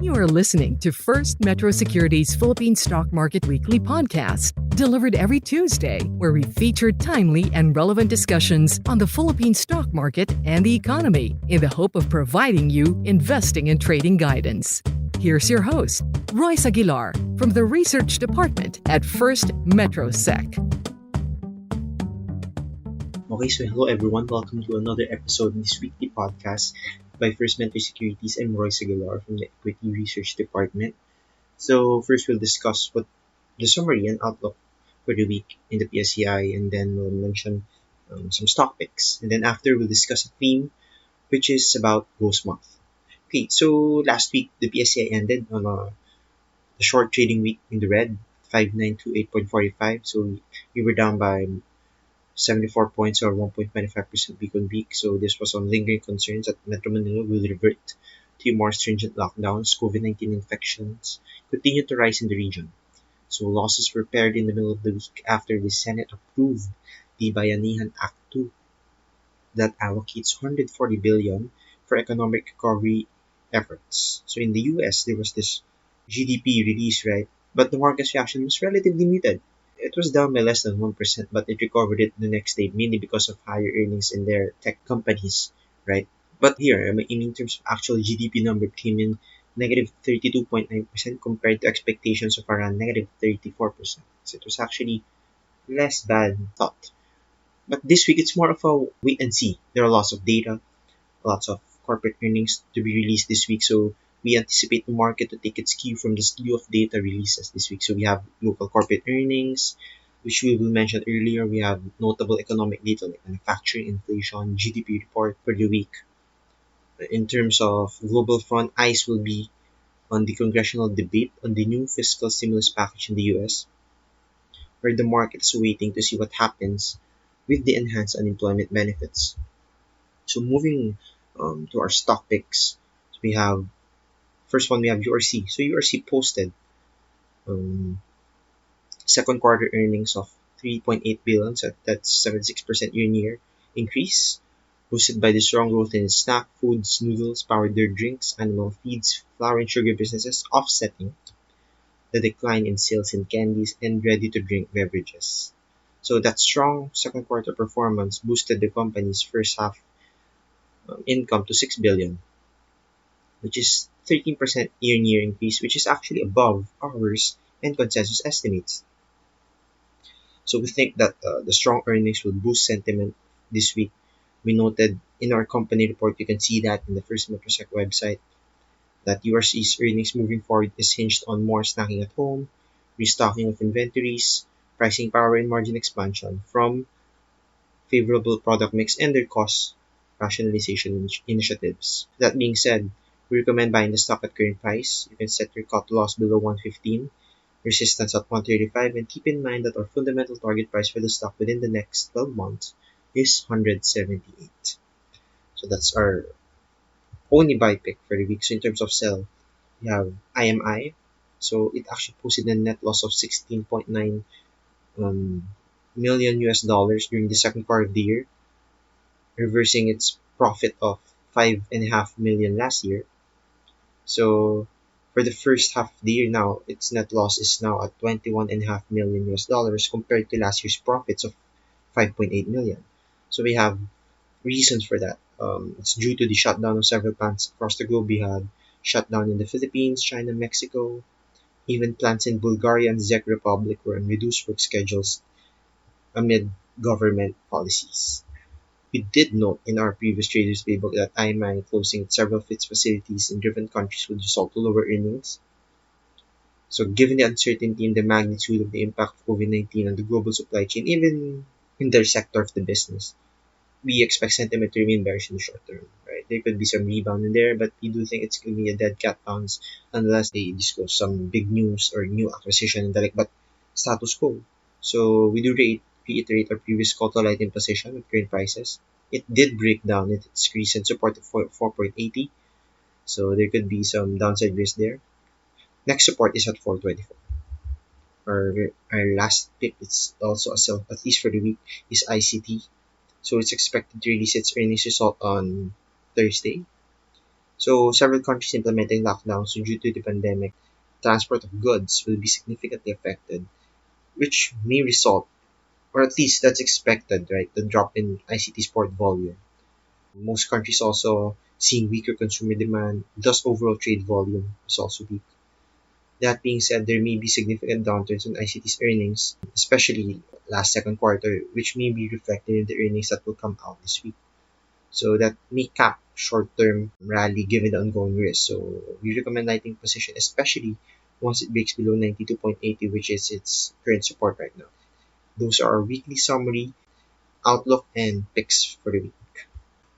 You are listening to First Metro Securities Philippine Stock Market Weekly podcast, delivered every Tuesday, where we feature timely and relevant discussions on the Philippine stock market and the economy in the hope of providing you investing and trading guidance. Here's your host, Royce Aguilar, from the Research Department at FirstMetroSec. Okay, so hello everyone. Welcome to another episode of this weekly podcast by First Metro Securities. I'm Royce Aguilar from the Equity Research Department. So first we'll discuss what the summary and outlook for the week in the PSCI, and then we'll mention some stock picks. And then after we'll discuss a theme which is about Ghost Month. Okay, so last week the PSCI ended on a short trading week in the red, 5928.45. So we were down by 74 points or 1.25% week on week. So this was on lingering concerns that Metro Manila will revert to more stringent lockdowns. COVID-19 infections continue to rise in the region. So losses were paired in the middle of the week after the Senate approved the Bayanihan Act 2 that allocates 140 billion for economic recovery efforts. So in the US, there was this GDP release, right? But the market's reaction was relatively muted. It was down by less than 1%, but it recovered it the next day, mainly because of higher earnings in their tech companies, right? But here, in terms of actual GDP number, came in negative 32.9% compared to expectations of around negative 34%. So it was actually less bad than thought. But this week, it's more of a wait and see. There are lots of data, lots of corporate earnings to be released this week, so we anticipate the market to take its cue from the slew of data releases this week. So we have local corporate earnings, which we will mention earlier. We have notable economic data like manufacturing, inflation, GDP report for the week. In terms of global front, eyes will be on the congressional debate on the new fiscal stimulus package in the US, where the market is waiting to see what happens with the enhanced unemployment benefits. So moving to our stock picks, we have first one, we have URC. So URC posted second quarter earnings of 3.8 billion. So that's 76% year-on-year increase, boosted by the strong growth in snack foods, noodles, powdered drinks, animal feeds, flour and sugar businesses, offsetting the decline in sales in candies and ready-to-drink beverages. So that strong second quarter performance boosted the company's first half income to 6 billion, which is 13% year-on-year increase, which is actually above ours and consensus estimates. So we think that the strong earnings will boost sentiment this week. We noted in our company report, you can see that in the FirstMetroSec website, that URC's earnings moving forward is hinged on more snacking at home, restocking of inventories, pricing power and margin expansion from favorable product mix and their cost rationalization initiatives. That being said, we recommend buying the stock at current price. You can set your cut loss below 115, resistance at 135, and keep in mind that our fundamental target price for the stock within the next 12 months is 178. So that's our only buy pick for the week. So in terms of sell, we have IMI. So it actually posted a net loss of 16.9 million US dollars during the second quarter of the year, reversing its profit of 5.5 million last year. So for the first half of the year now, its net loss is now at 21.5 million US dollars compared to last year's profits of 5.8 million. So we have reasons for that. It's due to the shutdown of several plants across the globe. We had shutdown in the Philippines, China, Mexico, even plants in Bulgaria and Czech Republic were on reduced work schedules amid government policies. We did note in our previous Traders Playbook that IMI closing at several of its facilities in different countries would result to lower earnings. So given the uncertainty and the magnitude of the impact of COVID-19 on the global supply chain, even in their sector of the business, we expect sentiment to remain bearish in the short term. Right? There could be some rebound in there, but we do think it's going to be a dead cat bounce unless they disclose some big news or new acquisition and the like, but status quo. So we do reiterate our previous call to light in position with current prices. It did break down at its recent support of 4.80, so there could be some downside risk there. Next support is at 4.24. Our last pick, it's also a sell, at least for the week, is ICT. So it's expected to release its earnings result on Thursday. So So several countries implementing lockdowns due to the pandemic. Transport of goods will be significantly affected, which may result, or at least that's expected, right? The drop in ICT sport volume. Most countries also seeing weaker consumer demand, thus overall trade volume is also weak. That being said, there may be significant downturns in ICT's earnings, especially last second quarter, which may be reflected in the earnings that will come out this week. So that may cap short-term rally given the ongoing risk. So we recommend lighting position, especially once it breaks below 92.80, which is its current support right now. Those are our weekly summary, outlook, and picks for the week.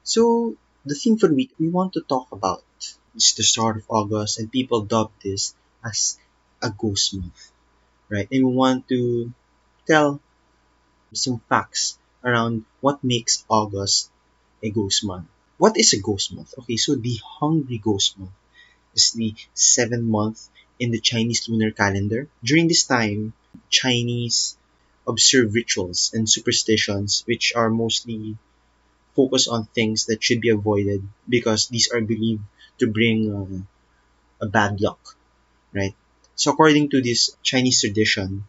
So the theme for the week we want to talk about is the start of August, and people dub this as a ghost month, right? And we want to tell some facts around what makes August a ghost month. What is a ghost month? Okay, so the hungry ghost month is the seventh month in the Chinese Lunar Calendar. During this time, Chinese observe rituals and superstitions which are mostly focused on things that should be avoided because these are believed to bring a bad luck, right? So according to this Chinese tradition,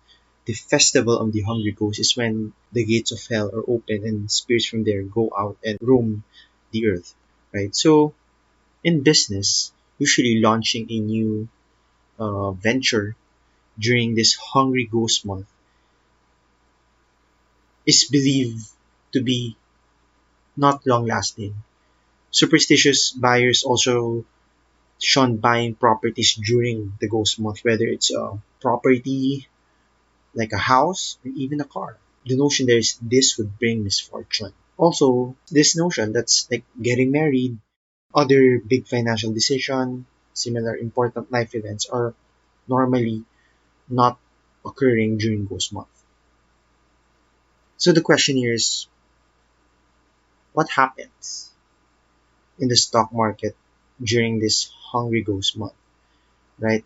the festival of the hungry ghost is when the gates of hell are open and spirits from there go out and roam the earth, right? So in business, usually launching a new venture during this hungry ghost month is believed to be not long lasting. Superstitious buyers also shun buying properties during the ghost month, whether it's a property like a house or even a car. The notion there is this would bring misfortune. Also, this notion that's like getting married, other big financial decision, similar important life events are normally not occurring during ghost month. So the question here is, what happens in the stock market during this hungry ghost month, right?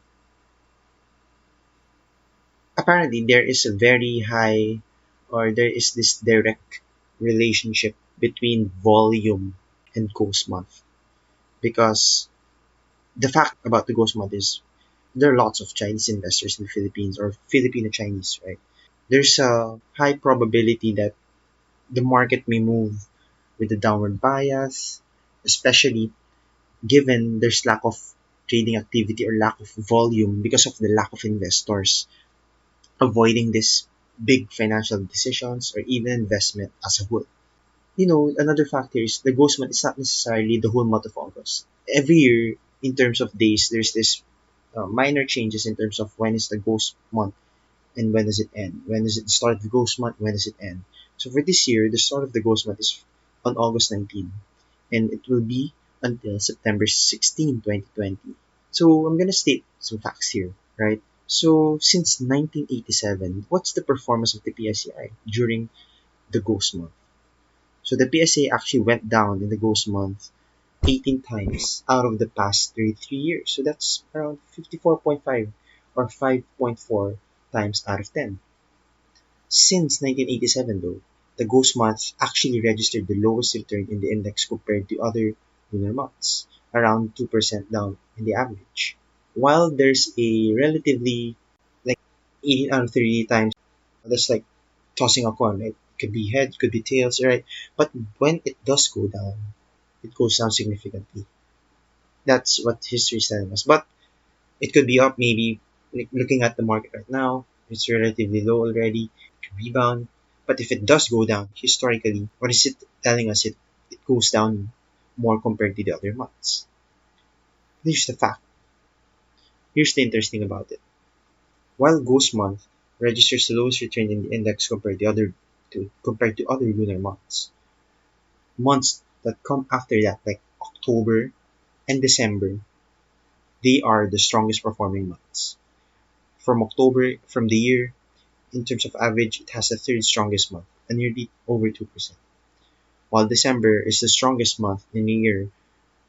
Apparently, there is a very high, or there is this direct relationship between volume and ghost month, because the fact about the ghost month is there are lots of Chinese investors in the Philippines, or Filipino Chinese, right? There's a high probability that the market may move with a downward bias, especially given there's lack of trading activity or lack of volume because of the lack of investors avoiding these big financial decisions or even investment as a whole. Another factor is the ghost month is not necessarily the whole month of August. Every year, in terms of days, there's this minor changes in terms of when is the ghost month and when does it end. When is it the start of the ghost month? When does it end? So for this year, the start of the ghost month is on August 19, and it will be until September 16, 2020. So I'm gonna state some facts here, right? So since 1987, what's the performance of the PSCI during the ghost month? So the PSA actually went down in the ghost month 18 times out of the past 33 years. So that's around 54.5 or 5.4 times out of 10. Since 1987 though, the ghost month actually registered the lowest return in the index compared to other lunar months, around 2% down in the average. While there's a relatively like 18 out of 30 times, that's like tossing a coin, right? It could be head, could be tails, right? But when it does go down, it goes down significantly. That's what history is telling us. But it could be up maybe, like looking at the market right now, it's relatively low already, it could rebound. But if it does go down historically, what is it telling us? It goes down more compared to the other months. Here's the fact. Here's the interesting about it. While Ghost Month registers the lowest return in the index compared to other lunar months, months that come after that, like October and December, they are the strongest performing months. From the year, in terms of average, it has the third strongest month, and nearly over 2%. While December is the strongest month in the year,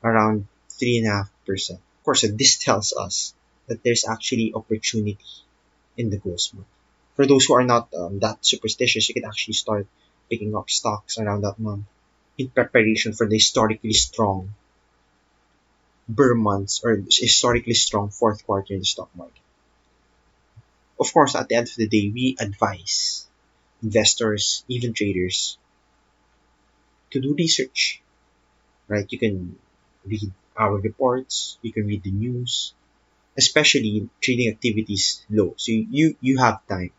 around 3.5%. Of course, this tells us that there's actually opportunity in the ghost month. For those who are not that superstitious, you can actually start picking up stocks around that month in preparation for the historically strong bear months or historically strong fourth quarter in the stock market. Of course, at the end of the day, we advise investors, even traders, to do research, right? You can read our reports, you can read the news, especially trading activities low. So you have time.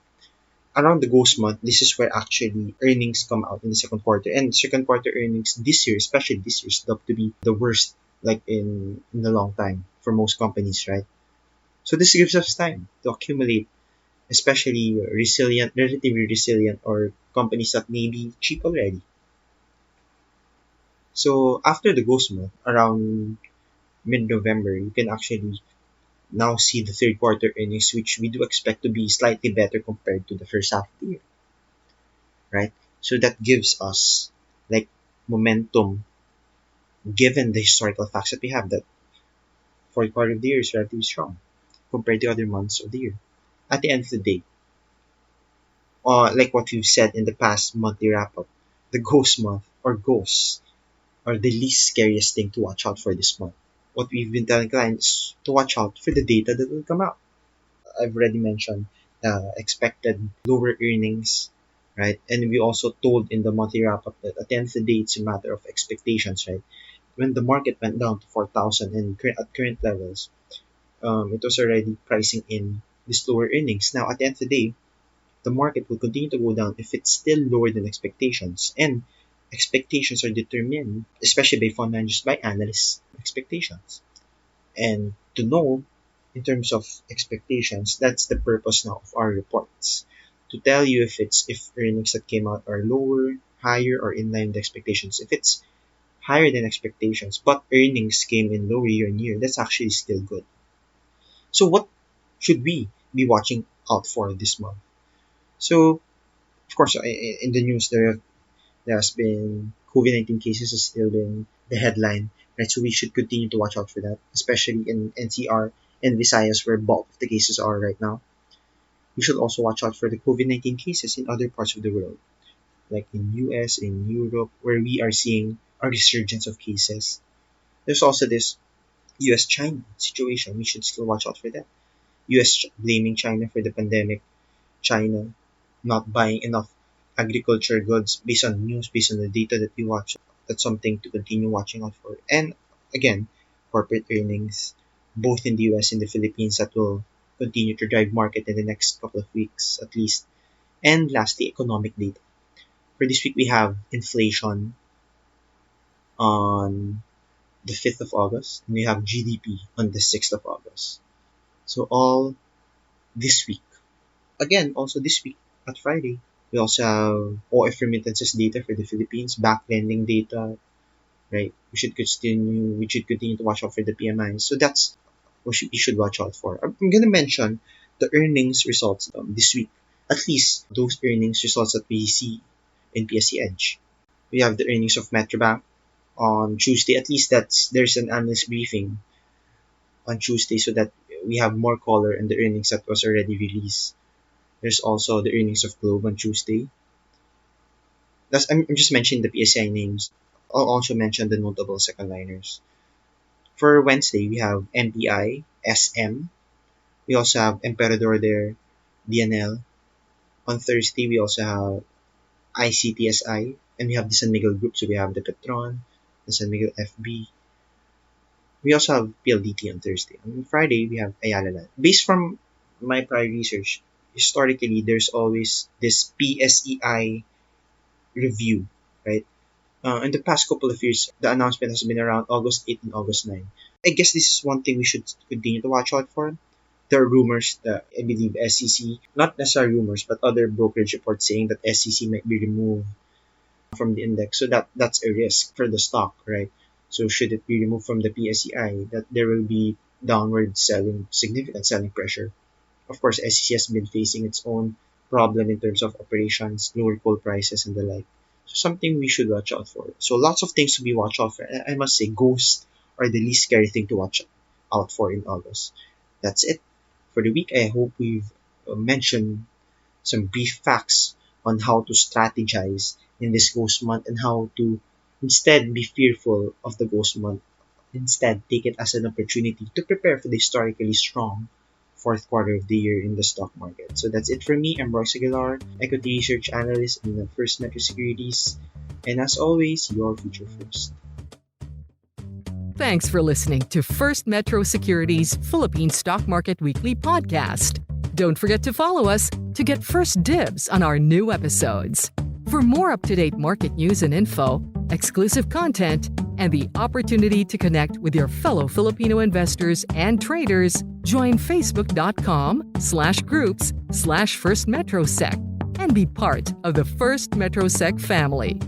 Around the ghost month, this is where actually earnings come out in the second quarter. And second quarter earnings this year, especially this year, is up to be the worst like in a long time for most companies, right? So this gives us time to accumulate, especially resilient, relatively resilient, or companies that may be cheap already. So after the ghost month, around mid-November, you can actually now see the third quarter earnings, which we do expect to be slightly better compared to the first half of the year, right? So that gives us like momentum given the historical facts that we have that fourth quarter of the year is relatively strong compared to other months of the year. At the end of the day, like what we've said in the past monthly wrap up, the ghost month or ghosts are the least scariest thing to watch out for this month. What we've been telling clients is to watch out for the data that will come out. I've already mentioned expected lower earnings, right? And we also told in the monthly wrap up that at the end of the day, it's a matter of expectations, right? When the market went down to 4,000 and at current levels, it was already pricing in this lower earnings. Now, at the end of the day, the market will continue to go down if it's still lower than expectations. And expectations are determined, especially by fund managers, by analysts' expectations. And to know in terms of expectations, that's the purpose now of our reports. To tell you if earnings that came out are lower, higher, or in line with expectations. If it's higher than expectations, but earnings came in lower year on year, that's actually still good. So what should we be watching out for this month? So of course, in the news there has been COVID-19 cases has still been the headline, right? So we should continue to watch out for that, especially in NCR and Visayas where bulk of the cases are right now. We should also watch out for the COVID-19 cases in other parts of the world, like in US, in Europe, where we are seeing a resurgence of cases. There's also this US-China situation. We should still watch out for that. US blaming China for the pandemic, China not buying enough agriculture goods based on news, based on the data that we watch. That's something to continue watching out for. And again, corporate earnings, both in the US and the Philippines, that will continue to drive market in the next couple of weeks at least. And lastly, economic data. For this week, we have inflation on the 5th of August, and we have GDP on the 6th of August. So all this week. Again, also this week at Friday, we also have OF remittances data for the Philippines, back lending data, right? We should continue to watch out for the PMIs. So that's what you should watch out for. I'm gonna mention the earnings results this week. At least those earnings results that we see in PSC Edge. We have the earnings of Metrobank on Tuesday. At least there's an analyst briefing on Tuesday so that we have more color in the earnings that was already released. There's also the earnings of Globe on Tuesday. I'm just mentioning the PSI names. I'll also mention the notable second liners. For Wednesday, we have MPI, SM. We also have Emperador there, DNL. On Thursday, we also have ICTSI. And we have the San Miguel Group. So we have the Petron, the San Miguel FB. We also have PLDT on Thursday. On Friday, we have Ayala Land. Based from my prior research, historically, there's always this PSEI review, right? In the past couple of years, the announcement has been around August 8 and August 9. I guess this is one thing we should continue to watch out for. There are rumors that I believe SEC, not necessarily rumors, but other brokerage reports saying that SEC might be removed from the index. So that's a risk for the stock, right? So should it be removed from the PSEI, that there will be downward selling, significant selling pressure. Of course, SEC has been facing its own problem in terms of operations, lower coal prices, and the like. So something we should watch out for. So lots of things to be watched out for. I must say, ghosts are the least scary thing to watch out for in August. That's it for the week. I hope we've mentioned some brief facts on how to strategize in this ghost month and how to instead be fearful of the ghost month Instead, take it as an opportunity to prepare for the historically strong fourth quarter of the year in the stock market. So that's it for me. I'm Royce Aguilar, Equity Research Analyst in the First Metro Securities. And as always, your future first. Thanks for listening to First Metro Securities Philippine Stock Market Weekly podcast. Don't forget to follow us to get first dibs on our new episodes. For more up-to-date market news and info, exclusive content, and the opportunity to connect with your fellow Filipino investors and traders, join facebook.com/groups/FirstMetroSec and be part of the First MetroSec family.